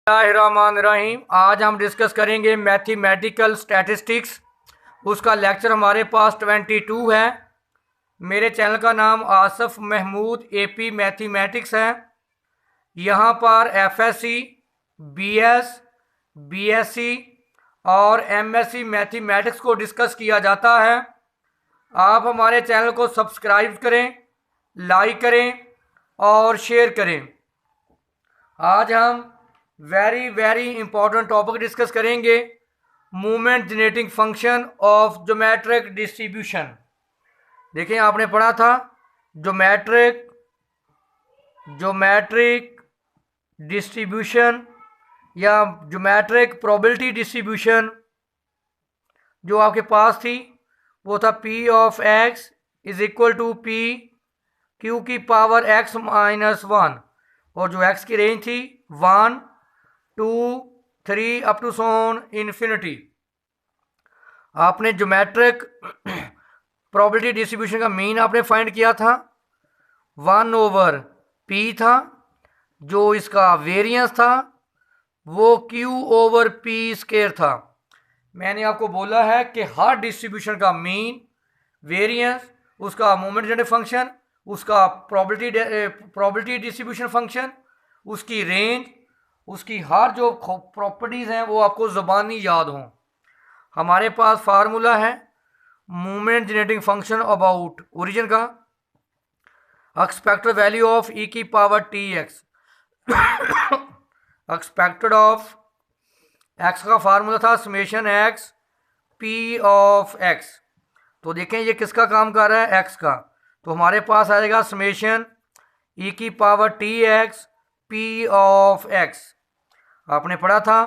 बिस्मिल्लाहिर्रहमानिर्रहीम। आज हम डिस्कस करेंगे मैथमेटिकल स्टैटिस्टिक्स। उसका लेक्चर हमारे पास 22 है। मेरे चैनल का नाम आसफ महमूद एपी मैथमेटिक्स है। यहाँ पर एफएससी, बीएस, बीएससी और एमएससी मैथमेटिक्स को डिस्कस किया जाता है। आप हमारे चैनल को सब्सक्राइब करें, लाइक करें और शेयर करें। आज हम वेरी इंपॉर्टेंट टॉपिक डिस्कस करेंगे, movement generating function of geometric distribution. देखें, आपने पढ़ा था ज्योमेट्रिक डिस्ट्रीब्यूशन या ज्योमेट्रिक प्रोबेबिलिटी डिस्ट्रीब्यूशन जो आपके पास थी वो था p of x is equal to p q की पावर एक्स माइनस 1, और जो एक्स की रेंज थी 1, 2, 3 अप टू सोन इन्फिनिटी। आपने ज्योमेट्रिक प्रोबेबिलिटी डिस्ट्रीब्यूशन का मीन आपने फाइंड किया था, 1/p था। जो इसका वेरिएंस था वो q/p² था। मैंने आपको बोला है कि हर डिस्ट्रीब्यूशन का मीन, वेरिएंस, उसका मोमेंट जनरेटिंग फंक्शन, उसका प्रोबेबिलिटी डिस्ट्रीब्यूशन फंक्शन, उसकी रेंज, उसकी हर जो प्रॉपर्टीज़ हैं वो आपको ज़बानी याद हों। हमारे पास फार्मूला है moment generating function about origin का, एक्सपेक्टेड वैल्यू ऑफ ई की power t x. Expected of x का फार्मूला था summation x p of x. तो देखें ये किसका काम कर रहा है, एक्स का। तो हमारे पास आएगा समेशन ई की power t x p of x. आपने पढ़ा था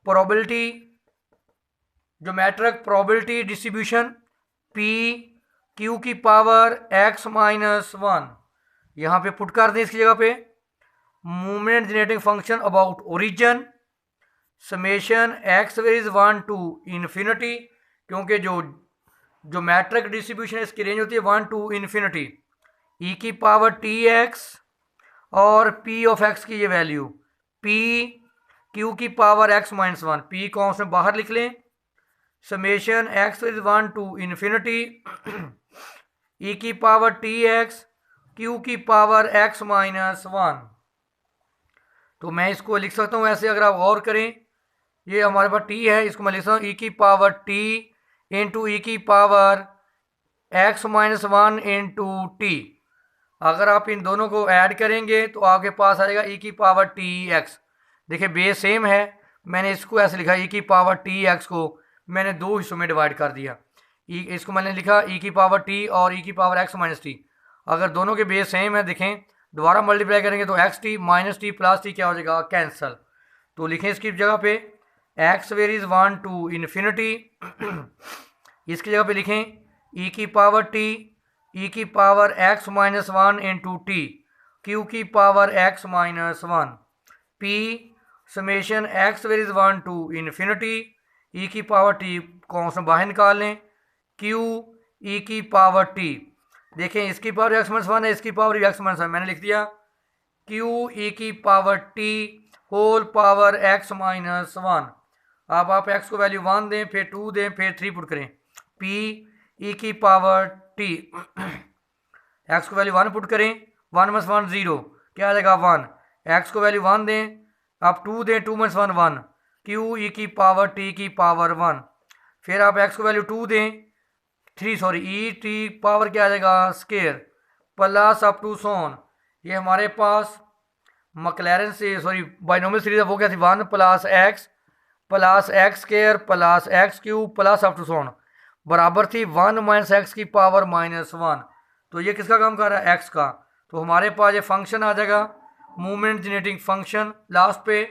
probability, geometric probability distribution p q की पावर एक्स माइनस 1। यहाँ पे पुट कर दें इसकी जगह पे movement generating function about origin summation x varies 1 to infinity, क्योंकि जो मैट्रिक डिस्ट्रीब्यूशन इसकी रेंज होती है 1 टू इन्फिनिटी, ई की पावर टी एक्स और पी ऑफ एक्स की ये वैल्यू पी क्यू की पावर एक्स माइनस 1। पी को उसमें बाहर लिख लें, summation x varies 1 to infinity e की पावर टी एक्स क्यू की पावर एक्स माइनस 1। तो मैं इसको लिख सकता हूँ ऐसे, अगर आप गौर करें, ये हमारे पास टी है, इसको मैं लिख सकता हूँ ई की पावर टी इंटू ई की power x minus 1 into T. अगर आप इन दोनों को ऐड करेंगे तो आपके पास आएगा ई की पावर टी एक्स। देखिए बेस सेम है, मैंने इसको ऐसे लिखा, ई की पावर टी एक्स को मैंने दो हिस्सों में डिवाइड कर दिया। इसको मैंने लिखा ई की पावर टी और ई की पावर एक्स माइनस टी। अगर दोनों के बेस सेम है, देखें दोबारा मल्टीप्लाई करेंगे तो x T minus t plus T क्या हो जाएगा, कैंसल। तो लिखें इसकी जगह पे एक्स वेरीज 1 टू इन्फिनिटी, इसकी जगह पे लिखें ई की पावर टी ई की power x minus 1 into t q की power x minus 1 p summation x varies 1 to infinity e की पावर टी को उसमें बाहर निकाल लें, क्यू ई की पावर टी। देखें इसकी पावर एक्स माइनस 1 है, इसकी पावर एक्स माइनस 1, मैंने लिख दिया क्यू ई की power t whole power x minus 1। अब आप एक्स को वैल्यू 1 दें, फिर 2 दें, फिर 3 पुट करें, पी ई की पावर टी। एक्स को वैल्यू 1 पुट करें, 1 माइनस 1 0, क्या आ जाएगा 1। एक्स को वैल्यू 1 दें, आप 2 दें, 2 माइनस 1 1, क्यू ई की पावर टी की पावर 1। फिर आप एक्स को वैल्यू 2 दें, 3 सॉरी ई टी पावर क्या आ जाएगा square plus up to so on. ये हमारे पास मकलैरन से सॉरी बाइनोमियल सीरीज है, वो क्या थी 1 plus x square plus x cube plus up to so on बराबर थी 1 माइनस एक्स की पावर माइनस 1। तो ये किसका काम कर रहा है, एक्स का। तो हमारे पास ये फंक्शन आ जाएगा मूवमेंट जनरेटिंग फंक्शन। लास्ट पे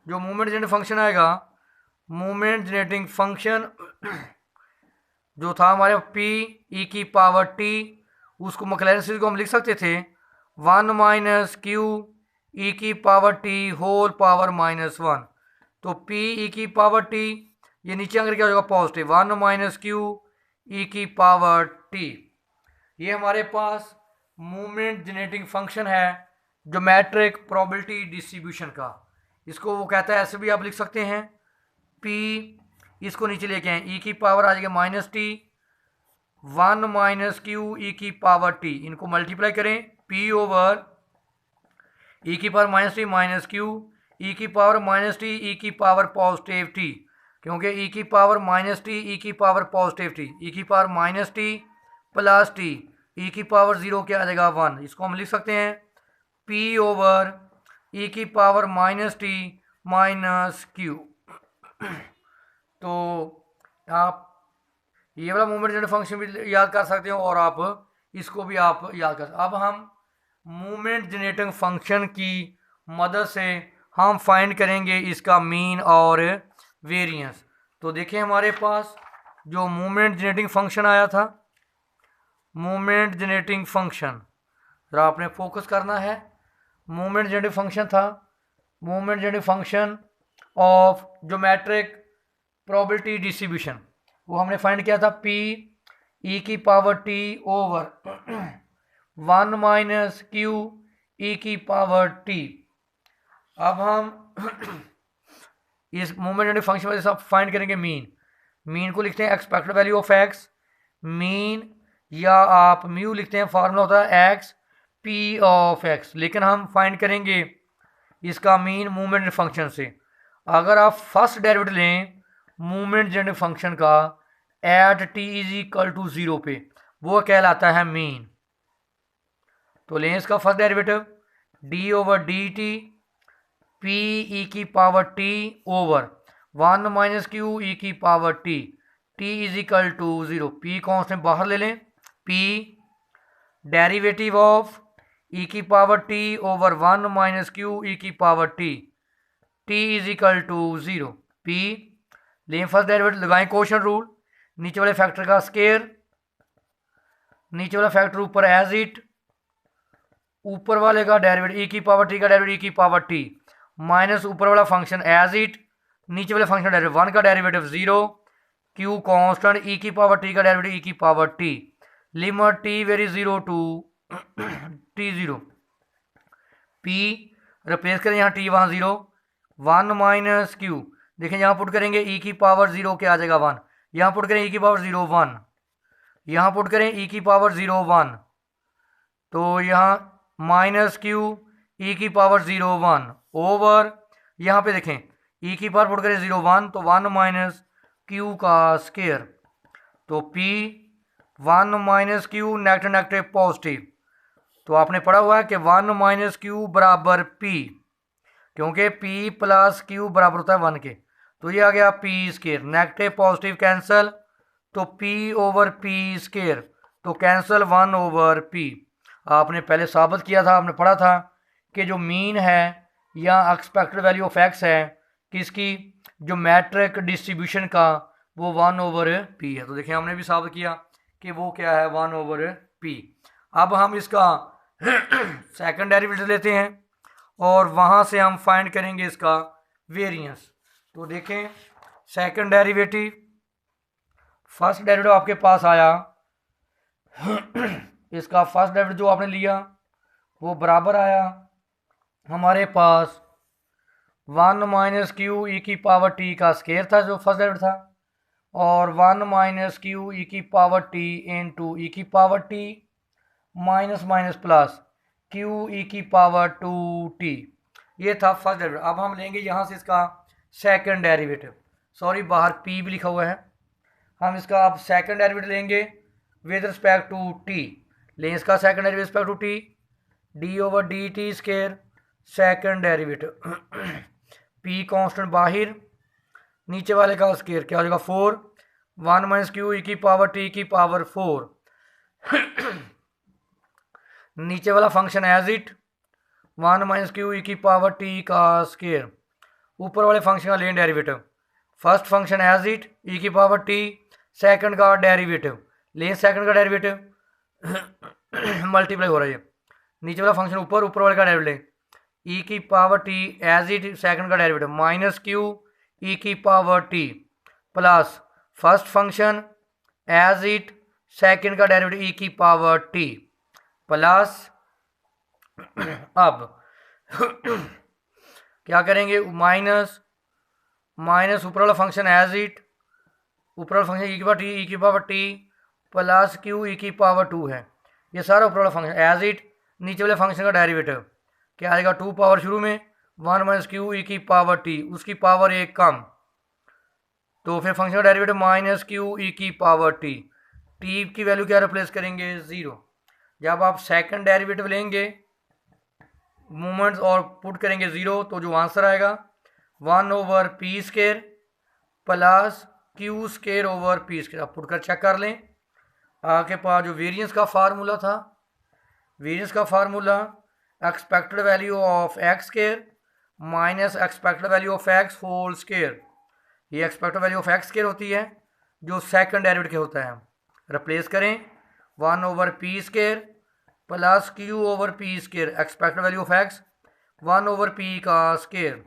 जो मूवमेंट जनरेटिंग फंक्शन आएगा, मूवमेंट जनरेटिंग फंक्शन जो था हमारे पी ई की पावर टी, उसको मकलैरन सीरीज को हम लिख सकते थे 1 माइनस क्यू ई की power t whole power minus 1। तो पी ई की पावर टी, ये नीचे अगर क्या हो जाएगा पॉजिटिव 1 माइनस क्यू ई की पावर टी। ये हमारे पास मूवमेंट जनरेटिंग फंक्शन है ज्योमेट्रिक प्रोबेबिलिटी डिस्ट्रीब्यूशन का। इसको वो कहता है, ऐसे भी आप लिख सकते हैं पी, इसको नीचे लेके आए, ई की पावर आ जाएगी minus T, 1 minus Q E की पावर टी, इनको मल्टीप्लाई करें, पी ओवर ई की power minus T minus Q E की पावर माइनस टी ई की पावर पॉजिटिव टी, क्योंकि ई की पावर माइनस टी ई की पावर पॉजिटिव टी, ई की power minus t plus t, e की पावर 0 क्या आ जाएगा 1, इसको हम लिख सकते हैं पी ओवर ई की power minus T minus Q. तो आप ये वाला मोमेंट जेनेरेटिंग फंक्शन भी याद कर सकते हो और आप इसको भी आप याद कर सकते। अब हम मोमेंट जनरेटिंग फंक्शन की मदद से हम फाइंड करेंगे इसका मीन और वेरिएंस। तो देखिए हमारे पास जो मोमेंट जनरेटिंग फंक्शन आया था, मोमेंट जनरेटिंग फंक्शन, जरा आपने फोकस करना है, मोमेंट जनरेटिंग फंक्शन था, moment generating function of geometric probability distribution, वो हमने फाइंड किया था पी ई की power t over 1 minus Q E की पावर टी। अब हम इस मोमेंट जनरेटिंग फंक्शन में सब फाइंड करेंगे मीन, मीन को लिखते हैं expected value of x, mean या आप म्यू लिखते हैं, फार्मूला होता है एक्स पी ऑफ एक्स, लेकिन हम फाइंड करेंगे इसका मीन मूवमेंट फंक्शन से। अगर आप फर्स्ट डेरिवेटिव लें मूवमेंट जनरेटिंग फंक्शन का at t is equal to 0 पे, वो कहलाता है मीन। तो लें इसका first derivative d over d t p e की power t over 1 minus Q E की power t, t is equal to 0, p constant बाहर ले लें, पी डेरिवेटिव ऑफ ई की power t over 1 minus Q E की power t, t is equal to 0, P लें first derivative, लगाएं quotient rule, नीचे वाले फैक्टर का स्केयर, नीचे वाला फैक्टर ऊपर एज इट, ऊपर वाले का डेरिवेटिव ई की पावर टी का डेरिवेटिव ई की पावर टी माइनस ऊपर वाला फंक्शन एज इट, नीचे वाले फंक्शन डेरिवेटिव 1 का डेरिवेटिव 0, क्यू कांस्टेंट ई की पावर टी का डेरिवेटिव ई की power t, limit t vary 0 to t 0, p replace करें यहाँ टी वहाँ 0, 1 माइनस क्यू, देखें यहाँ पुट करेंगे ई की पावर 0 क्या आ जाएगा 1, यहाँ पुट करें ई की पावर 0 1, यहाँ पुट करें ई की पावर 0 1, तो यहाँ माइनस क्यू ई की पावर 0 1 ओवर, यहाँ पे देखें ई की पावर पुट करें 0 1, तो 1 माइनस क्यू का स्केयर, तो P 1 minus Q negative negative positive, तो आपने पढ़ा हुआ है कि 1 माइनस क्यू बराबर पी, क्योंकि पी प्लस क्यू बराबर होता है 1 के, तो ये आ गया P square, negative positive cancel, तो पी ओवर पी स्केयर, तो कैंसिल 1 ओवर पी। आपने पहले साबित किया था, आपने पढ़ा था कि जो मीन है या एक्सपेक्टेड वैल्यू ऑफ एक्स है किसकी, जो मैट्रिक डिस्ट्रीब्यूशन का, वो 1 ओवर पी है। तो देखिए हमने भी साबित किया कि वो क्या है 1 ओवर पी। अब हम इसका सेकंड डेरिवेटिव लेते हैं और वहाँ से हम फाइंड करेंगे इसका वेरिएंस। तो देखें सेकंड डेरिवेटिव, फर्स्ट डेरिवेटिव आपके पास आया इसका फर्स्ट डेरिवेटिव जो आपने लिया वो बराबर आया हमारे पास 1 माइनस क्यू ई की पावर टी का स्केयर था जो फर्स्ट डेरिवेटिव था, और 1 माइनस क्यू ई की पावर टी इनटू ई की power T minus minus plus Q E की पावर 2t, ये था फर्स्ट डेरिवेटिव। अब हम लेंगे यहाँ से इसका सेकंड डेरिवेटिव, सॉरी बाहर p भी लिखा हुआ है, हम इसका अब सेकंड डेरिवेटिव लेंगे विद रिस्पेक्ट टू t, लें इसका second derivative respect to t, d over d t square second derivative p constant बाहर, नीचे वाले का स्केयर क्या हो जाएगा 4, 1 माइनस क्यू ई की पावर टी की पावर 4 नीचे वाला function as it 1 minus Q E की पावर टी का स्केयर, ऊपर वाले फंक्शन का लेन derivative, first function as it E की पावर टी, सेकंड का डेरिवेटिव लें सेकंड का डेरिवेटिव मल्टीप्लाई हो रहा है, नीचे वाला फंक्शन ऊपर, ऊपर वाले का डेरिवेटिव ई की power t as it second का डेरिवेटिव माइनस क्यू ई की power t plus first function as it second का डेरिवेटिव ई की पावर टी प्लस अब क्या करेंगे, माइनस ऊपर वाला फंक्शन एज इट, ऊपर वाला फंक्शन ई की power t plus Q E की पावर 2 है, ये सारा ऊपर वाला फंक्शन एज इट, नीचे वाले फंक्शन का डेरिवेटिव क्या आएगा, 2 पावर शुरू में 1 माइनस क्यू ई की पावर टी, उसकी पावर 1 कम, तो फिर फंक्शन का डेरिवेटिव माइनस क्यू ई की पावर टी, टी की वैल्यू क्या रिप्लेस करेंगे, 0। जब आप सेकंड डेरिवेटिव लेंगे मूवमेंट्स और पुट करेंगे 0, तो जो आंसर आएगा 1 over P square plus Q square over P square. आप पुट कर चेक कर लें, आपके पास जो वेरिएंस का फार्मूला था, वेरिएंस का formula expected value of X square minus expected value of X whole square, ये expected value of X square होती है जो सेकंड डेरिवेटिव के होता है। रिप्लेस करें 1 over P square plus Q over P square, expected value of X 1 over P का square,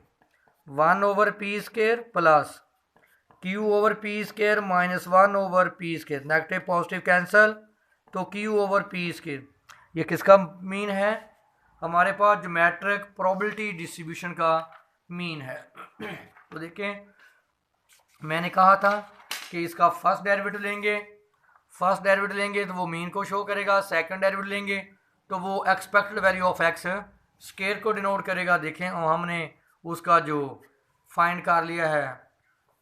1 over P square plus Q over P square minus 1 over P square, negative positive cancel, तो Q over P square. ये किसका mean है, हमारे पास geometric probability distribution का mean है। तो देखें, मैंने कहा था कि इसका फर्स्ट डेरिवेटिव लेंगे तो वो मीन को शो करेगा, सेकंड डेरिवेटिव लेंगे तो वो expected value of X square को डिनोट करेगा। देखें, और हमने उसका जो फाइंड कर लिया है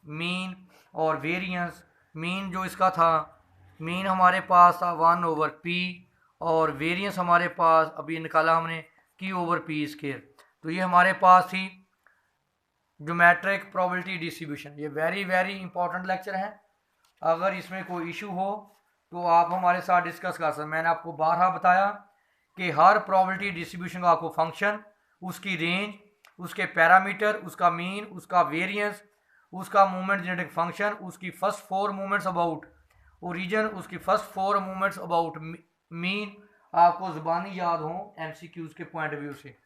मीन और वेरिएंस। मीन जो इसका था, मीन हमारे पास था 1 ओवर पी, और वेरिएंस हमारे पास अभी निकाला हमने क्यू ओवर पी स्केयर। तो ये हमारे पास थी ज्योमेट्रिक प्रोबेबिलिटी डिस्ट्रीब्यूशन। ये वेरी वेरी इंपॉर्टेंट लेक्चर है, अगर इसमें कोई इशू हो तो आप हमारे साथ डिस्कस कर सकते हैं। मैंने आपको बारहा बताया कि हर प्रोबेबिलिटी डिस्ट्रीब्यूशन का आपको फंक्शन, उसकी रेंज, उसके पैरामीटर, उसका मीन, उसका वेरिएंस, उसका मूवमेंट जेनेटिक फंक्शन, उसकी फर्स्ट 4 मूवमेंट्स अबाउट ओरिजिन, उसकी फर्स्ट 4 मूवमेंट्स अबाउट मीन आपको ज़ुबानी याद हो एमसीक्यूज़ के पॉइंट ऑफ व्यू से।